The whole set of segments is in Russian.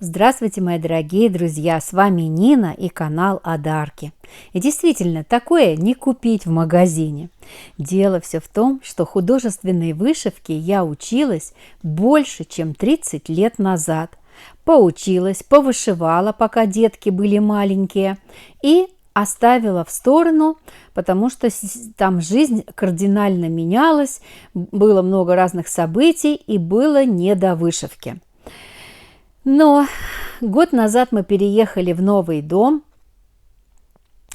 Здравствуйте, мои дорогие друзья! С вами Нина и канал Одарки. И действительно, такое не купить в магазине. Дело все в том, что художественной вышивке я училась больше, чем 30 лет назад. Поучилась, повышивала, пока детки были маленькие, и оставила в сторону, потому что там жизнь кардинально менялась, было много разных событий и было не до вышивки. Но год назад мы переехали в новый дом.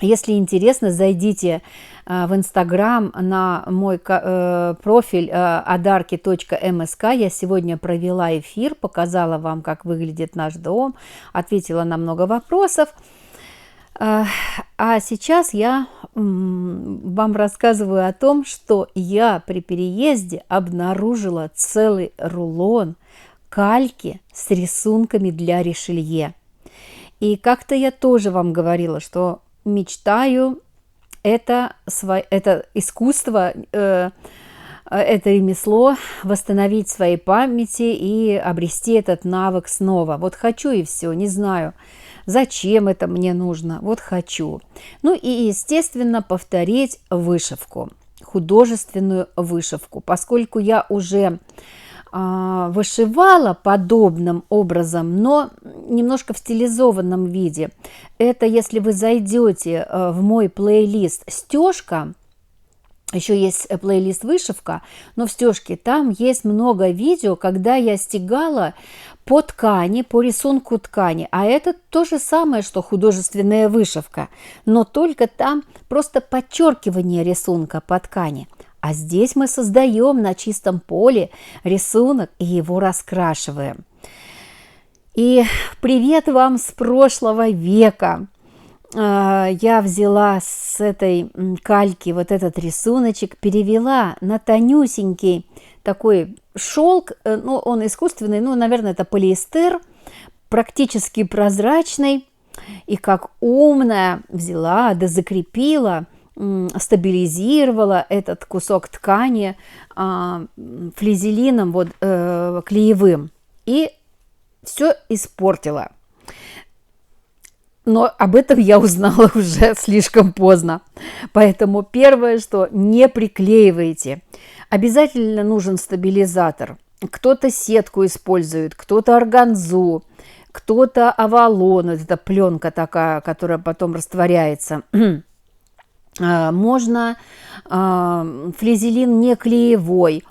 Если интересно, зайдите в Инстаграм на мой профиль adarki.msk. Я сегодня провела эфир, показала вам, как выглядит наш дом, ответила на много вопросов. А сейчас я вам рассказываю о том, что я при переезде обнаружила целый рулон кальки с рисунками для решелье. И как-то я тоже вам говорила, что мечтаю это искусство, это ремесло восстановить в своей памяти и обрести этот навык снова. Вот хочу и все, не знаю, зачем это мне нужно, вот хочу. Ну и, естественно, повторить вышивку, художественную вышивку, поскольку я уже вышивала подобным образом, но немножко в стилизованном виде. Это если вы зайдете в мой плейлист «Стежка», еще есть плейлист «Вышивка», но в «Стежке» там есть много видео, когда я стегала по ткани, по рисунку ткани. А это то же самое, что художественная вышивка, но только там просто подчеркивание рисунка по ткани. А здесь мы создаем на чистом поле рисунок и его раскрашиваем. И привет вам с прошлого века. Я взяла с этой кальки вот этот рисуночек, перевела на тонюсенький такой шелк, ну, он искусственный, ну, наверное, это полиэстер, практически прозрачный. И как умная взяла, да закрепила, стабилизировала этот кусок ткани флизелином вот, клеевым и все испортила. Но об этом я узнала уже слишком поздно. Поэтому первое, что не приклеивайте. Обязательно нужен стабилизатор. Кто-то сетку использует, кто-то органзу, кто-то авалон. Это пленка такая, которая потом растворяется. Можно флизелин не клеевой.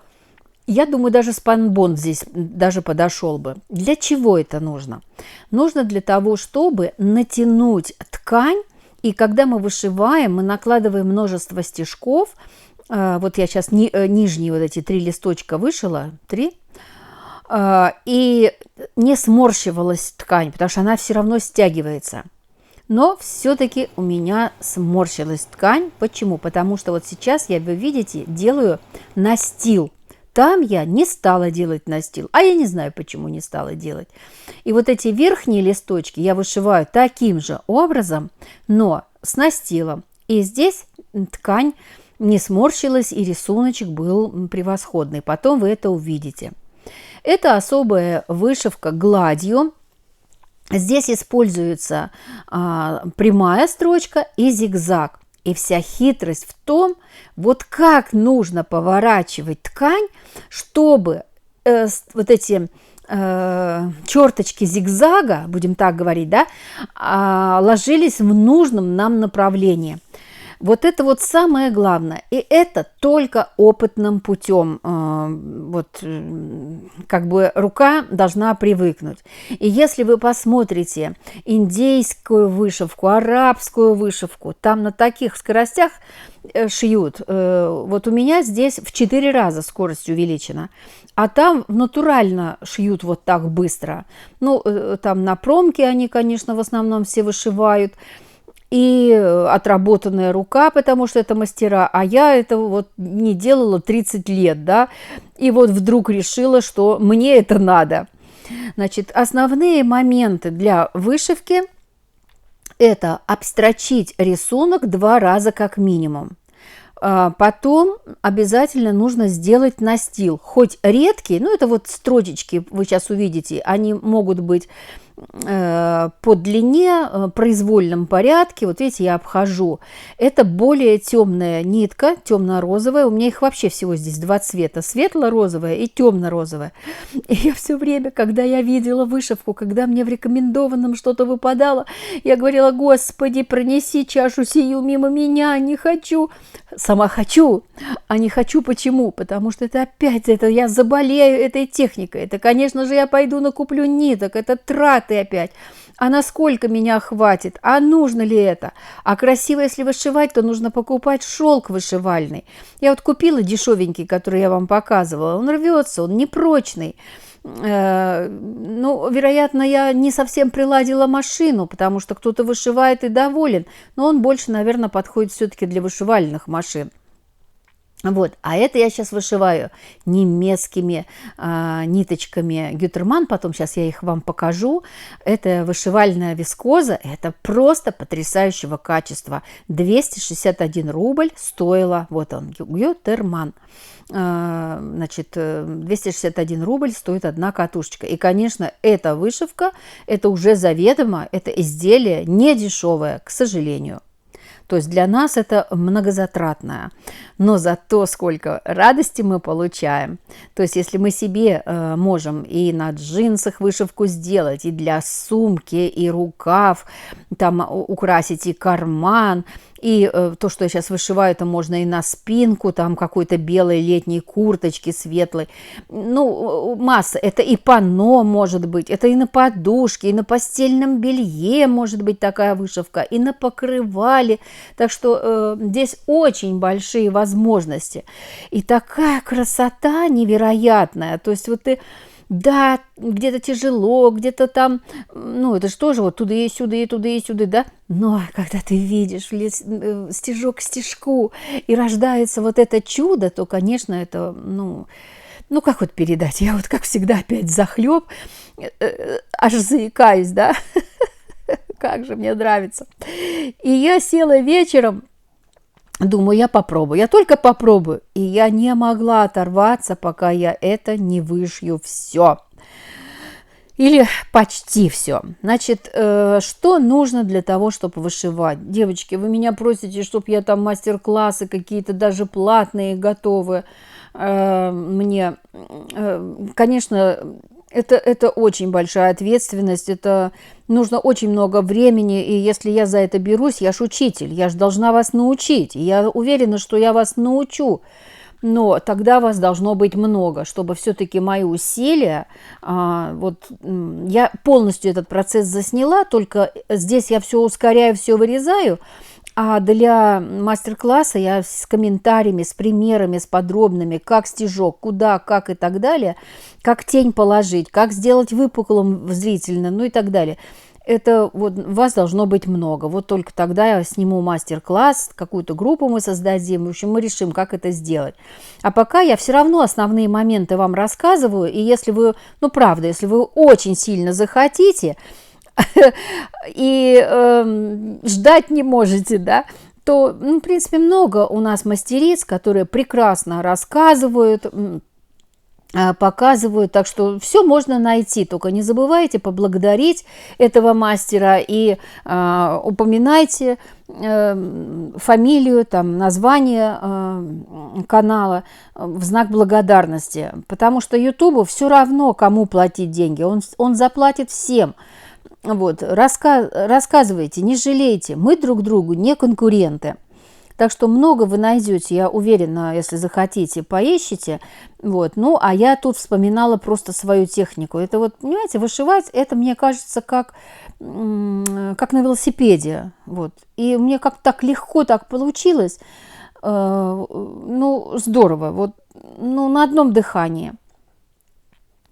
Я думаю, даже спанбонд здесь даже подошел бы. Для чего это нужно? Нужно для того, чтобы натянуть ткань, и когда мы вышиваем, мы накладываем множество стежков. Вот я сейчас нижние вот эти 3 листочка вышила, 3, и не сморщивалась ткань, потому что она все равно стягивается. Но все-таки у меня сморщилась ткань. Почему? Потому что вот сейчас я, вы видите, делаю настил. Там я не стала делать настил, а я не знаю, почему не стала делать. И вот эти верхние листочки я вышиваю таким же образом, но с настилом. И здесь ткань не сморщилась, и рисуночек был превосходный. Потом вы это увидите. Это особая вышивка гладью. Здесь используется прямая строчка и зигзаг. И вся хитрость в том, вот как нужно поворачивать ткань, чтобы вот эти черточки зигзага, будем так говорить, да, ложились в нужном нам направлении. Вот это вот самое главное. И это только опытным путем. Вот как бы рука должна привыкнуть. И если вы посмотрите индейскую вышивку, арабскую вышивку, там на таких скоростях шьют. Вот у меня здесь в 4 раза скорость увеличена. А там натурально шьют вот так быстро. Ну, там на промке они, конечно, в основном все вышивают. И отработанная рука, потому что это мастера, а я это вот не делала 30 лет, да, и вот вдруг решила, что мне это надо. Значит, основные моменты для вышивки – это обстрочить рисунок 2 раза как минимум. Потом обязательно нужно сделать настил, хоть редкий, ну это вот строчечки, вы сейчас увидите, они могут быть по длине, произвольном порядке, вот видите, я обхожу. Это более темная нитка, темно-розовая. У меня их вообще всего здесь два цвета: светло-розовая и темно-розовая. И я все время, когда я видела вышивку, когда мне в рекомендованном что-то выпадало, я говорила: Господи, пронеси чашу сию мимо меня, не хочу. Сама хочу, а не хочу почему? Потому что это опять, это я заболею этой техникой. Это, конечно же, я пойду накуплю ниток, это траты опять. А насколько меня хватит? А нужно ли это? А красиво, если вышивать, то нужно покупать шелк вышивальный. Я вот купила дешевенький, который я вам показывала. Он рвется, он непрочный. Ну, вероятно, я не совсем приладила машину, потому что кто-то вышивает и доволен, но он больше, наверное, подходит все-таки для вышивальных машин. Вот, а это я сейчас вышиваю немецкими ниточками Гютерман, потом сейчас я их вам покажу. Это вышивальная вискоза, это просто потрясающего качества. 261 рубль стоила, вот он, Гютерман. Значит, 261 рубль стоит одна катушечка. И, конечно, эта вышивка, это уже заведомо, это изделие не дешевое, к сожалению. То есть для нас это многозатратное, но зато сколько радости мы получаем. То есть если мы себе можем и на джинсах вышивку сделать, и для сумки, и рукав, там украсить и карман, и то, что я сейчас вышиваю, это можно и на спинку, там какой-то белой летней курточки светлой. Ну, масса. Это и панно может быть, это и на подушке, и на постельном белье может быть такая вышивка, и на покрывале. Так что здесь очень большие возможности. И такая красота невероятная. То есть вот ты... Да, где-то тяжело, где-то там, ну, это же тоже вот туда и сюда, и туда и сюда, да? Но когда ты видишь стежок к стежку, и рождается вот это чудо, то, конечно, это, ну как вот передать? Я вот, как всегда, опять взахлеб, аж заикаюсь, да? Как же мне нравится. И я села вечером, думаю, я попробую, я только попробую. И я не могла оторваться, пока я это не вышью все. Или почти все. Значит, что нужно для того, чтобы вышивать? Девочки, вы меня просите, чтобы я там мастер-классы какие-то даже платные готовы мне. Конечно, это очень большая ответственность, это нужно очень много времени, и если я за это берусь, я ж учитель, я же должна вас научить, и я уверена, что я вас научу, но тогда вас должно быть много, чтобы все-таки мои усилия, вот я полностью этот процесс засняла, только здесь я все ускоряю, все вырезаю, а для мастер-класса я с комментариями, с примерами, с подробными, как стежок, куда, как и так далее, как тень положить, как сделать выпуклым зрительно, ну и так далее. Это вот вас должно быть много. Вот только тогда я сниму мастер-класс, какую-то группу мы создадим, в общем, мы решим, как это сделать. А пока я все равно основные моменты вам рассказываю, и если вы, ну правда, если вы очень сильно захотите, и ждать не можете, да, то, ну, в принципе, много у нас мастериц, которые прекрасно рассказывают, показывают, так что все можно найти, только не забывайте поблагодарить этого мастера и упоминайте фамилию, там, название канала в знак благодарности, потому что Ютубу все равно, кому платить деньги, он заплатит всем. Вот, рассказывайте, не жалейте, мы друг другу не конкуренты. Так что много вы найдете, я уверена, если захотите, поищите. Вот. Ну, а я тут вспоминала просто свою технику. Это вот, понимаете, вышивать, это, мне кажется, как на велосипеде. Вот. И мне как-то так легко так получилось. Ну, здорово. Вот, ну, на одном дыхании.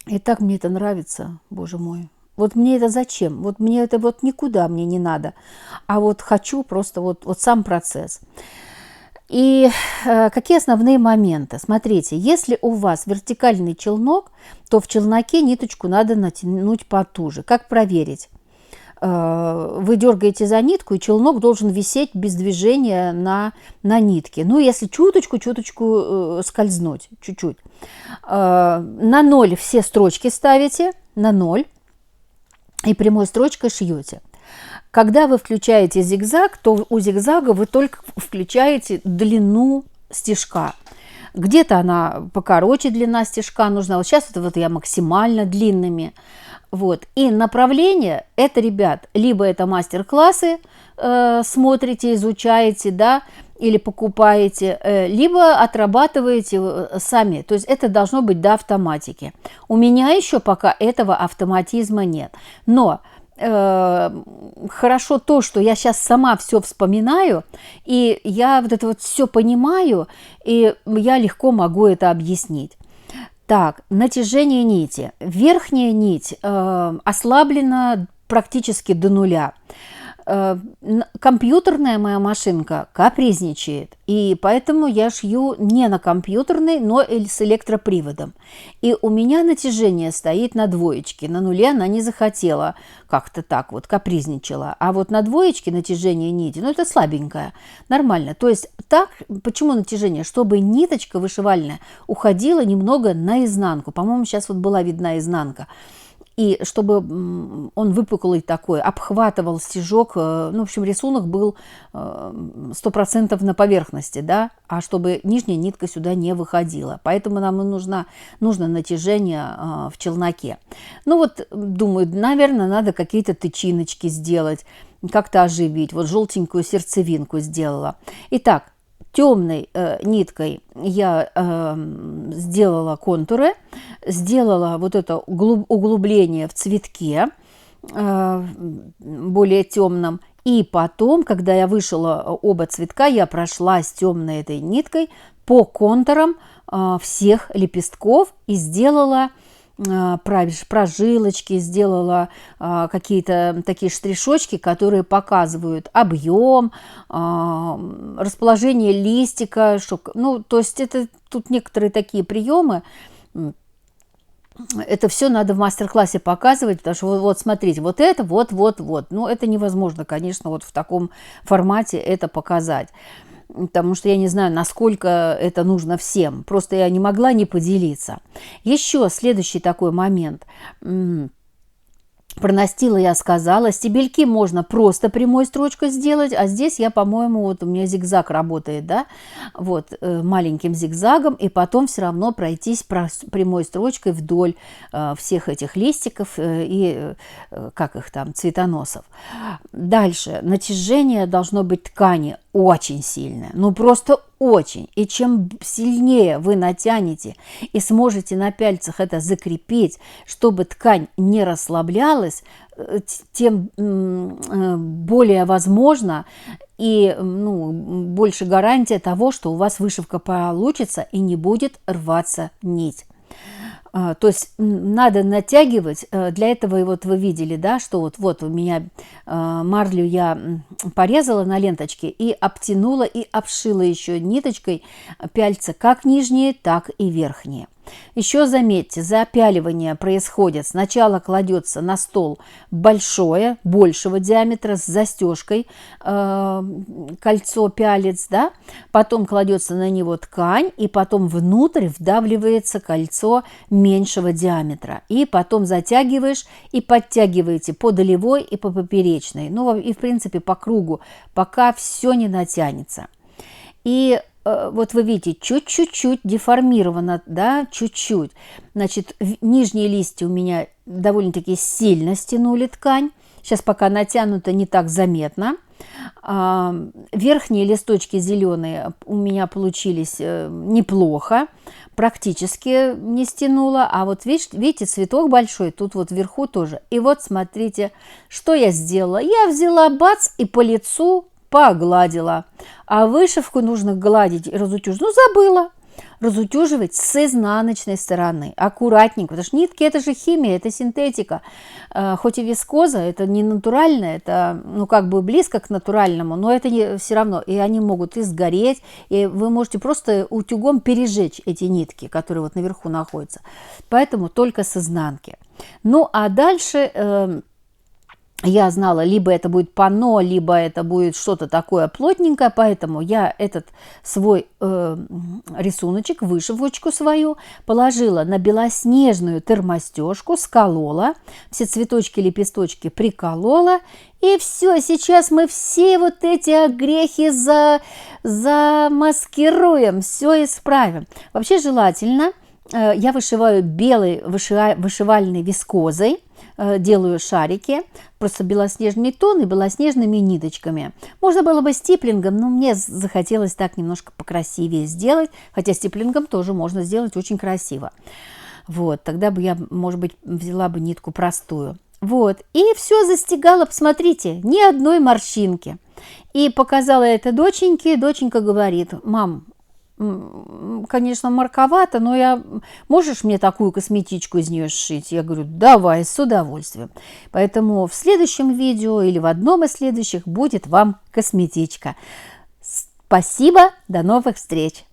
И так мне это нравится, боже мой. Вот мне это зачем? Вот мне это вот никуда мне не надо. А вот хочу просто вот сам процесс. И какие основные моменты? Смотрите, если у вас вертикальный челнок, то в челноке ниточку надо натянуть потуже. Как проверить? Вы дергаете за нитку, и челнок должен висеть без движения на нитке. Ну, если чуточку скользнуть, чуть-чуть. На 0 все строчки ставите, на 0. и прямой строчкой шьете. Когда вы включаете зигзаг, то у зигзага вы только включаете длину стежка. Где-то она покороче, длина стежка нужна. Вот сейчас вот я максимально длинными. Вот. И направление – это, ребят, либо это мастер-классы, смотрите, изучаете, да, или покупаете, либо отрабатываете сами. То есть это должно быть до автоматики. У меня еще пока этого автоматизма нет. Но хорошо то, что я сейчас сама все вспоминаю, и я вот это вот все понимаю, и я легко могу это объяснить. Так, натяжение нити. Верхняя нить ослаблена практически до нуля. Компьютерная моя машинка капризничает, и поэтому я шью не на компьютерной, но и с электроприводом. И у меня натяжение стоит на двоечке, на нуле она не захотела, как-то так вот капризничала. А вот на двоечке натяжение нити, ну это слабенькое, нормально. То есть так, почему натяжение? Чтобы ниточка вышивальная уходила немного наизнанку. По-моему, сейчас вот была видна изнанка. И чтобы он выпуклый такой, обхватывал стежок, ну, в общем, рисунок был 100% на поверхности, да, а чтобы нижняя нитка сюда не выходила. Поэтому нам и нужно натяжение в челноке. Ну вот, думаю, наверное, надо какие-то тычиночки сделать, как-то оживить. Вот желтенькую сердцевинку сделала. Итак, темной ниткой я сделала контуры, сделала вот это углубление в цветке более темном. И потом, когда я вышила оба цветка, я прошлась темной этой ниткой по контурам всех лепестков и сделала прожилочки, сделала какие-то такие штришочки, которые показывают объем, расположение листика. Ну, то есть это тут некоторые такие приемы. Это все надо в мастер-классе показывать, потому что вот смотрите, вот это, вот. Ну, это невозможно, конечно, вот в таком формате это показать. Потому что я не знаю, насколько это нужно всем. Просто я не могла не поделиться. Еще следующий такой момент. Про настила я сказала. Стебельки можно просто прямой строчкой сделать, а здесь я, по-моему, вот у меня зигзаг работает, да, вот маленьким зигзагом, и потом все равно пройтись прямой строчкой вдоль всех этих листиков и, как их там, цветоносов. Дальше. Натяжение должно быть ткани очень сильное, ну просто очень. И чем сильнее вы натянете и сможете на пяльцах это закрепить, чтобы ткань не расслаблялась, тем более возможно и больше гарантия того, что у вас вышивка получится и не будет рваться нить. То есть надо натягивать, для этого и вот вы видели, да, что вот у меня марлю я порезала на ленточке и обтянула и обшила еще ниточкой пяльца как нижние, так и верхние. Еще заметьте, запяливание происходит. Сначала кладется на стол большое, большего диаметра с застежкой кольцо пялец, да? Потом кладется на него ткань, и потом внутрь вдавливается кольцо меньшего диаметра. И потом затягиваешь и подтягиваете по долевой и по поперечной. Ну и в принципе по кругу, пока все не натянется. И вот вы видите, чуть-чуть деформировано, да, чуть-чуть. Значит, нижние листья у меня довольно-таки сильно стянули ткань. Сейчас пока натянуто не так заметно. Верхние листочки зеленые у меня получились неплохо, практически не стянула. А вот видите, цветок большой, тут вот вверху тоже. И вот смотрите, что я сделала. Я взяла бац и по лицу погладила. А вышивку нужно гладить и разутюжить. Ну, забыла. Разутюживать с изнаночной стороны. Аккуратненько. Потому что нитки – это же химия, это синтетика. Хоть и вискоза, это не натурально, это, ну, как бы близко к натуральному, но это не, все равно. И они могут и сгореть, и вы можете просто утюгом пережечь эти нитки, которые вот наверху находятся. Поэтому только с изнанки. Ну, а дальше Я знала, либо это будет панно, либо это будет что-то такое плотненькое, поэтому я этот свой рисуночек, вышивочку свою положила на белоснежную термостежку, сколола, все цветочки, лепесточки приколола, и все, сейчас мы все вот эти огрехи замаскируем, все исправим. Вообще желательно, я вышиваю белой вышивальной вискозой, делаю шарики, просто белоснежный тон и белоснежными ниточками. Можно было бы стиплингом, но мне захотелось так немножко покрасивее сделать, хотя стиплингом тоже можно сделать очень красиво. Вот, тогда бы я, может быть, взяла бы нитку простую. Вот, и все застигала, посмотрите, ни одной морщинки. И показала это доченьке, доченька говорит: мам, конечно, марковато, но можешь мне такую косметичку из нее сшить? Я говорю: давай, с удовольствием. Поэтому в следующем видео или в одном из следующих будет вам косметичка. Спасибо, до новых встреч!